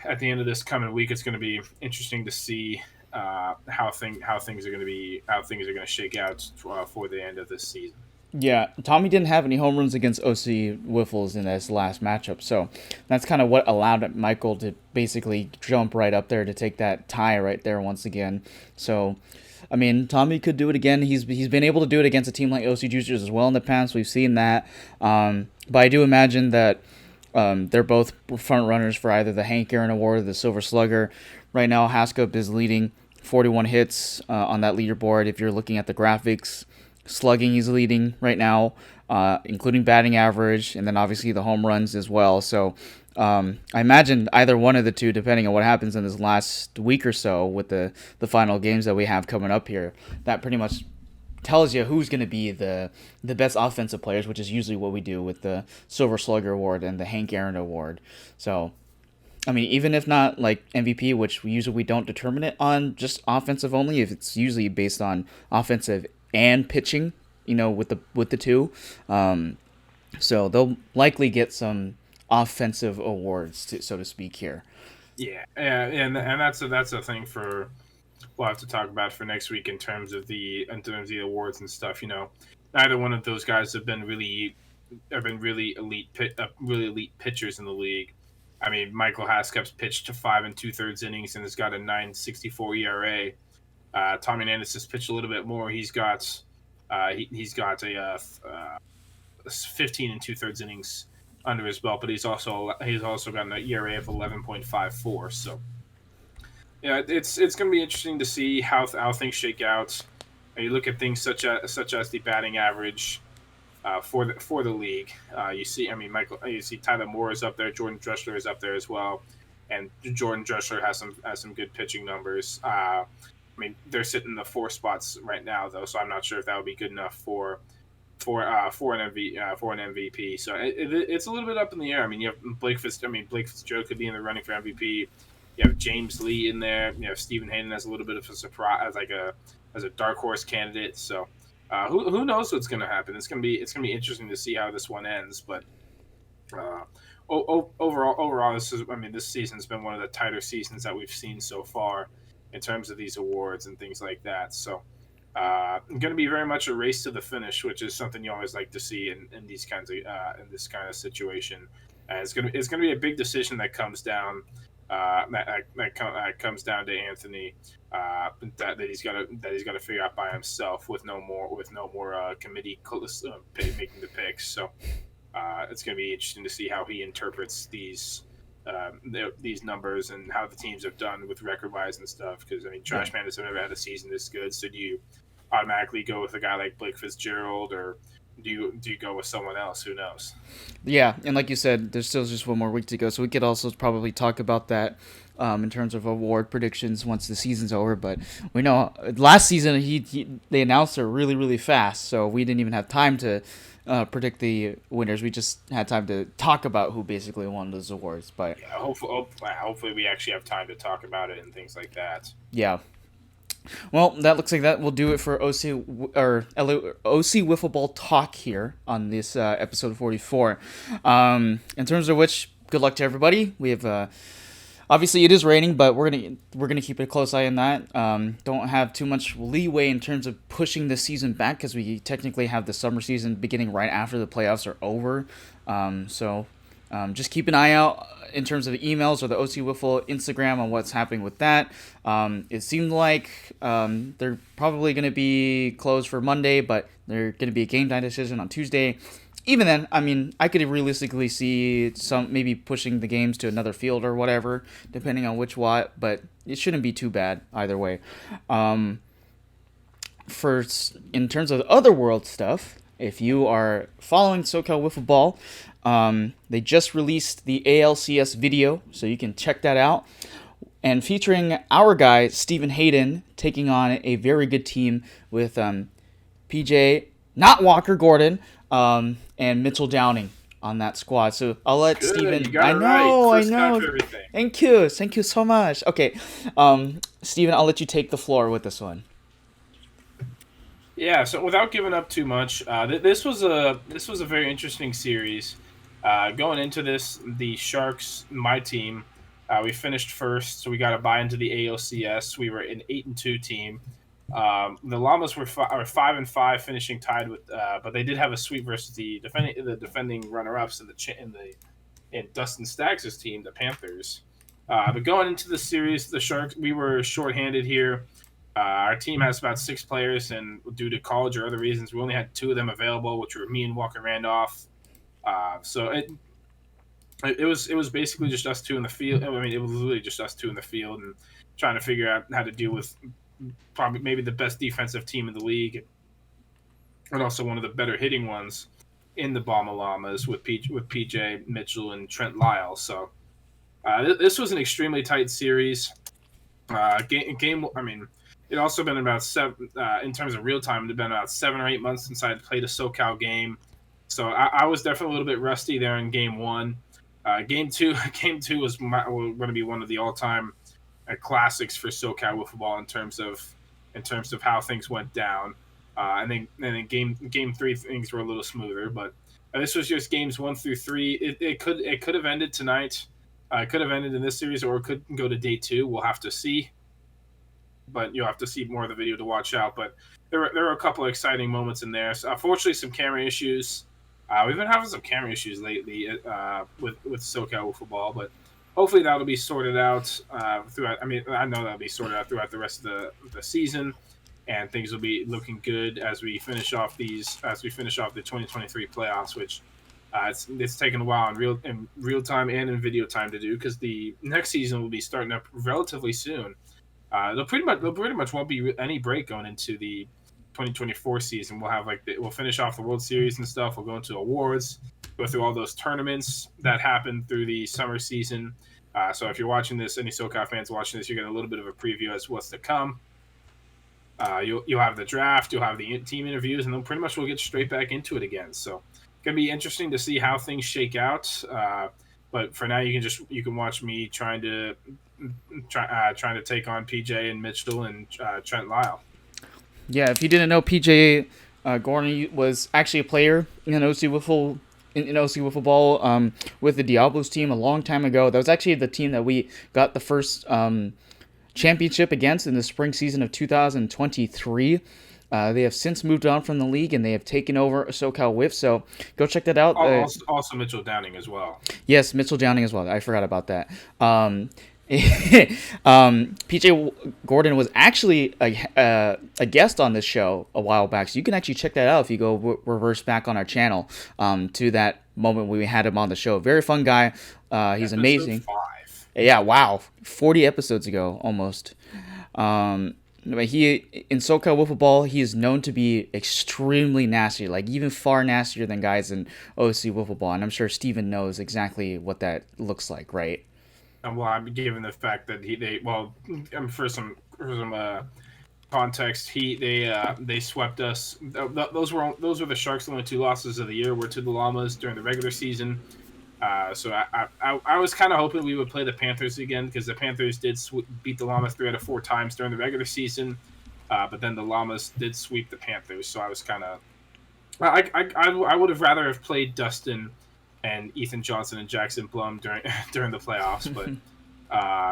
at the end of this coming week, it's going to be interesting to see how things are going to be how things are going to shake out for the end of this season. Yeah, Tommy didn't have any home runs against OC Wiffles in this last matchup, so that's kind of what allowed Michael to basically jump right up there to take that tie right there once again. So, I mean, Tommy could do it again. He's been able to do it against a team like OC Juicers as well in the past. We've seen that, but I do imagine that they're both front runners for either the Hank Aaron Award or the Silver Slugger. Right now, Haskup is leading 41 hits on that leaderboard. If you're looking at the graphics, slugging he's leading right now, including batting average, and then obviously the home runs as well. So I imagine either one of the two, depending on what happens in this last week or so with the final games that we have coming up here, that pretty much tells you who's going to be the best offensive players, which is usually what we do with the Silver Slugger Award and the Hank Aaron Award. So, I mean, even if not like MVP, which we don't determine it on just offensive only, if it's usually based on offensive and pitching, with the two. So they'll likely get some offensive awards, so to speak here. Yeah, and that's a thing for we'll have to talk about for next week in terms of the awards and stuff. Neither one of those guys have been really elite pitchers in the league. I mean, Michael Haskup's pitched to 5 2/3 innings and has got a 9.64 ERA. Tommy Nandis has pitched a little bit more. He's got he's got a 15 2/3 innings under his belt, but he's also got an ERA of 11.54. So yeah, it's going to be interesting to see how things shake out. And you look at things such as the batting average for the league. You see Tyler Moore is up there, Jordan Dressler is up there as well, and Jordan Dressler has some good pitching numbers. I mean, they're sitting in the 4 spots right now, though, so I'm not sure if that would be good enough for an MVP. So it's a little bit up in the air. I mean, you have Blake Fitzgerald could be in the running for MVP. You have James Lee in there. You have Stephen Hayden as a little bit of a surprise, as a dark horse candidate. So who knows what's going to happen? It's going to be interesting to see how this one ends. But overall, this season's been one of the tighter seasons that we've seen so far in terms of these awards and things like that. So going to be very much a race to the finish, which is something you always like to see in these kinds of in this kind of situation. It's going to be a big decision that comes down. That comes down to Anthony that he's got to figure out by himself with no more committee making the picks. So it's going to be interesting to see how he interprets these numbers and how the teams have done with record wise and stuff. Because I mean, Trash Man has never had a season this good. So do you automatically go with a guy like Blake Fitzgerald, or do you go with someone else? Who knows? Yeah, and like you said, there's still just one more week to go, so we could also probably talk about that in terms of award predictions once the season's over. But we know last season they announced it really, really fast, so we didn't even have time to predict the winners. We just had time to talk about who basically won those awards. But yeah, hopefully we actually have time to talk about it and things like that. Yeah. Well, that looks like that will do it for OC Wiffle Ball talk here on this episode 44. In terms of which, good luck to everybody. We have obviously it is raining, but we're gonna keep a close eye on that. Don't have too much leeway in terms of pushing the season back because we technically have the summer season beginning right after the playoffs are over. So just keep an eye out in terms of the emails or the OC Wiffle Instagram on what's happening with that. It seemed like they're probably going to be closed for Monday, but they're going to be a game time decision on Tuesday. Even then, I mean, I could realistically see some maybe pushing the games to another field or whatever, depending on which what, but it shouldn't be too bad either way. First, in terms of the other world stuff, if you are following SoCal Wiffle Ball, they just released the ALCS video, so you can check that out. And featuring our guy, Stephen Hayden, taking on a very good team with PJ, not Walker Gordon, and Mitchell Downing on that squad. So I'll let Stephen. I know. Thank you so much. Okay, Stephen, I'll let you take the floor with this one. Yeah, so without giving up too much, this was a very interesting series. Going into this, the Sharks, my team, We finished first, so we got a bye into the ALCS. We were an 8-2 team. The Llamas were 5-5, finishing tied with, but they did have a sweep versus the defending runner-ups in Dustin Staggs' team, the Panthers. But going into the series, the Sharks, we were shorthanded here. Our team has about 6 players, and due to college or other reasons, we only had 2 of them available, which were me and Walker Randolph. So it was basically just us 2 in the field. I mean, it was literally just us 2 in the field and trying to figure out how to deal with probably maybe the best defensive team in the league, and also one of the better hitting ones in the Bama Llamas with PJ Mitchell and Trent Lyle. So this was an extremely tight series. Game. I mean, it also been about 7 in terms of real time. It's been about 7 or 8 months since I had played a SoCal game, so I was definitely a little bit rusty there in game 1. Game 2, game 2 was going to be one of the all-time classics for SoCal with football in terms of how things went down. And then game 3 things were a little smoother, but this was just games 1 through 3. It could have ended tonight. It could have ended in this series, or it could go to day 2. We'll have to see, but you'll have to see more of the video to watch out. But there were a couple of exciting moments in there. So, unfortunately, some camera issues. We've been having some camera issues lately with SoCal football, but hopefully that'll be sorted out throughout. I mean, I know that'll be sorted out throughout the rest of the season, and things will be looking good as we finish off the 2023 playoffs, which it's taken a while in real time and in video time to do, because the next season will be starting up relatively soon. There'll pretty much won't be any break going into the 2024 season. We'll have we'll finish off the World Series and stuff. We'll go into awards, go through all those tournaments that happen through the summer season. So if you're watching this, any SoCal fans watching this, you're getting a little bit of a preview as to what's to come. You'll have the draft, you'll have the team interviews, and then pretty much we'll get straight back into it again. So it's gonna be interesting to see how things shake out. But for now, you can watch me trying to take on PJ and Mitchell and Trent Lyle. Yeah, if you didn't know, PJ Gordon was actually a player in OC Wiffle in OC Wiffle Ball with the Diablos team a long time ago. That was actually the team that we got the first championship against in the spring season of 2023. They have since moved on from the league, and they have taken over SoCal Whiff. So go check that out. Also Mitchell Downing as well. Yes, Mitchell Downing as well. I forgot about that. PJ Gordon was actually a guest on this show a while back, so you can actually check that out if you go reverse back on our channel to that moment when we had him on the show. Very fun guy. He's amazing. 5. Yeah, wow, 40 episodes ago almost. But he in SoCal Wiffle Ball, he is known to be extremely nasty, like even far nastier than guys in OC Wiffle Ball, and I'm sure Steven knows exactly what that looks like, right? Well, I'm given the fact that for some context, they swept us. Those were the Sharks' only 2 losses of the year were to the Llamas during the regular season. So I was kind of hoping we would play the Panthers again, because the Panthers did beat the Llamas 3 out of 4 times during the regular season, but then the Llamas did sweep the Panthers. So I was kind of I would have rather have played Dustin and Ethan Johnson and Jackson Blum during the playoffs, but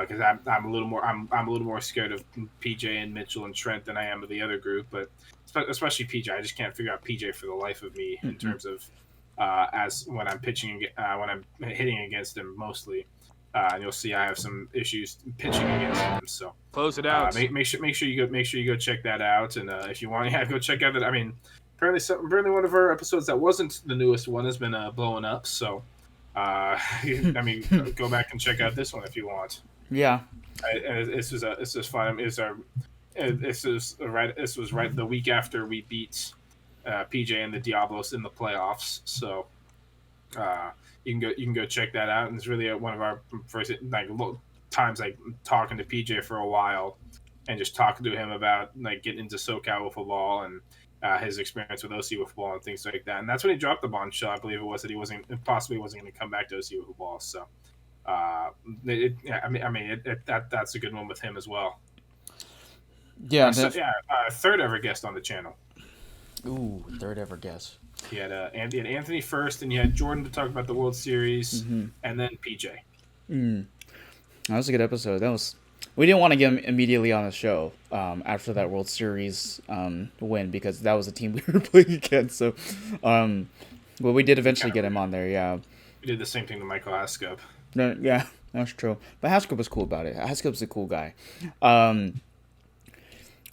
because I'm a little more scared of PJ and Mitchell and Trent than I am of the other group, but especially PJ. I just can't figure out PJ for the life of me in terms of as when I'm pitching when I'm hitting against him mostly. And you'll see I have some issues pitching against him. So close it out. Make sure you go check that out, and if you want, go check out that. I mean, apparently one of our episodes that wasn't the newest one has been blowing up. So I mean, go back and check out this one if you want. Yeah. This was fun. This was right the week after we beat PJ and the Diablos in the playoffs. So you can go check that out. And it's really one of our first times talking to PJ for a while, and just talking to him about getting into SoCal Wiffle Ball and his experience with OC Wiffle Ball and things like that. And that's when he dropped the bombshell, I believe it was, that he wasn't going to come back to OC Wiffle Ball. So that's a good one with him as well. Yeah. Third ever guest on the channel. Ooh, third ever guest. You had Anthony first, and you had Jordan to talk about the World Series, and then PJ. That was a good episode. We didn't want to get him immediately on the show after that World Series win because that was the team we were playing against. So, but we did eventually get him on there. Yeah. We did the same thing to Michael Ascup. No, yeah, that's true. But Haskell was cool about it. Haskell's a cool guy.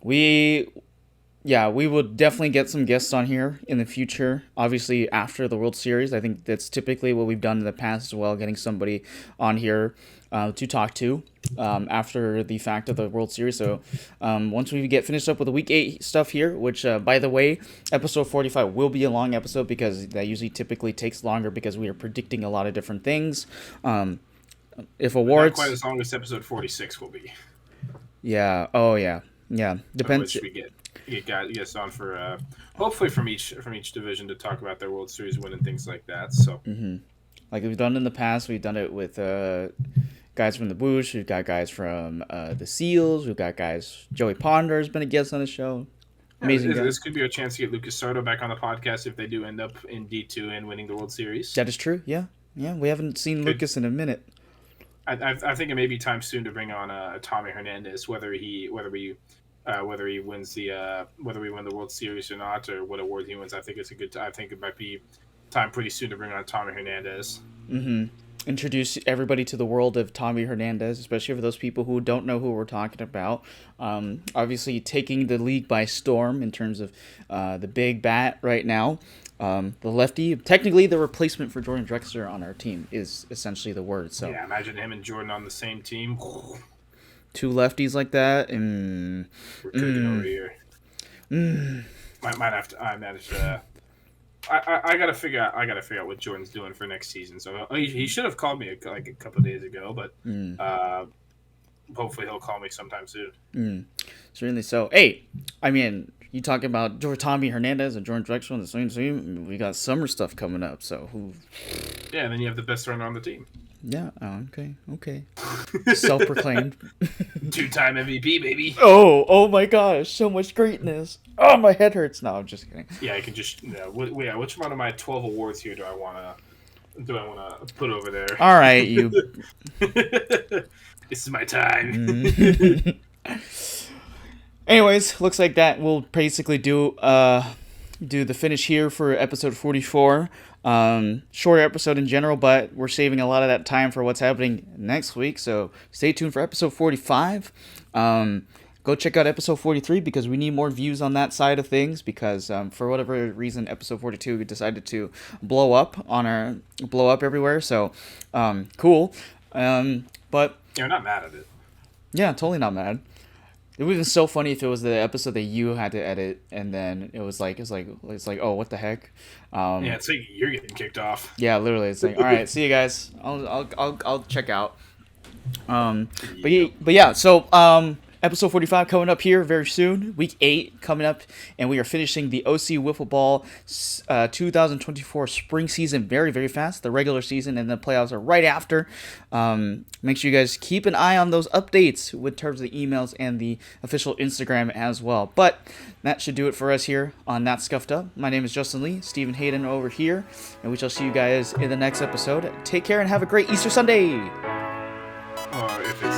We will definitely get some guests on here in the future. Obviously, after the World Series, I think that's typically what we've done in the past as well, getting somebody on here to talk to after the fact of the World Series. So once we get finished up with the Week 8 stuff here, which, by the way, episode 45 will be a long episode because that usually typically takes longer because we are predicting a lot of different things. If awards... Not quite as long as episode 46 will be. Yeah. Oh, yeah. Yeah. Depends. Which we get guests on for hopefully from each division to talk about their World Series win and things like that. So, like we've done in the past, we've done it with guys from the Bush. We've got guys from the Seals. We've got guys. Joey Ponder has been a guest on the show. Amazing. This could be a chance to get Lucas Soto back on the podcast if they do end up in D2 and winning the World Series. That is true. Yeah. We haven't seen Lucas in a minute. I think it may be time soon to bring on Tommy Hernandez, whether we win the World Series or not, or what award he wins. I think I think it might be time pretty soon to bring on Tommy Hernandez. Introduce everybody to the world of Tommy Hernandez, especially for those people who don't know who we're talking about. Obviously, taking the league by storm in terms of the big bat right now. The lefty, technically the replacement for Jordan Drexler on our team is essentially the word. So yeah, imagine him and Jordan on the same team. Two lefties like that. We're cooking over here. Might have to. I gotta figure out what Jordan's doing for next season. So he should have called me a couple of days ago, but hopefully he'll call me sometime soon. Certainly so. Hey, I mean, you talking about Tommy Hernandez and Jordan Drexler on the same team? We got summer stuff coming up, so who? Yeah, and then you have the best runner on the team. Yeah. Oh, okay. Self-proclaimed. 2-time MVP, baby. Oh my gosh, so much greatness. Oh, my head hurts now. I'm just kidding. Yeah, I can just. Which one of my 12 awards here do I wanna put over there? All right, you. This is my time. Anyways, looks like that will basically do the finish here for episode 44. Shorter episode in general, but we're saving a lot of that time for what's happening next week. So stay tuned for episode 45. Go check out episode 43 because we need more views on that side of things because for whatever reason, episode 42 we decided to blow up everywhere. So cool. But you're not mad at it. Yeah, totally not mad. It would have been so funny if it was the episode that you had to edit, and then it's like, oh, what the heck? Yeah, it's like you're getting kicked off. Yeah, literally, it's like, all right, see you guys. I'll check out. But yeah, so episode 45 coming up here very soon. Week 8 coming up, and we are finishing the OC Wiffle Ball 2024 spring season very, very fast. The regular season and the playoffs are right after. Make sure you guys keep an eye on those updates with terms of the emails and the official Instagram as well. But that should do it for us here on That Scuffed Up. My name is Justin Lee, Stephen Hayden over here, and we shall see you guys in the next episode. Take care and have a great Easter Sunday. Or if it's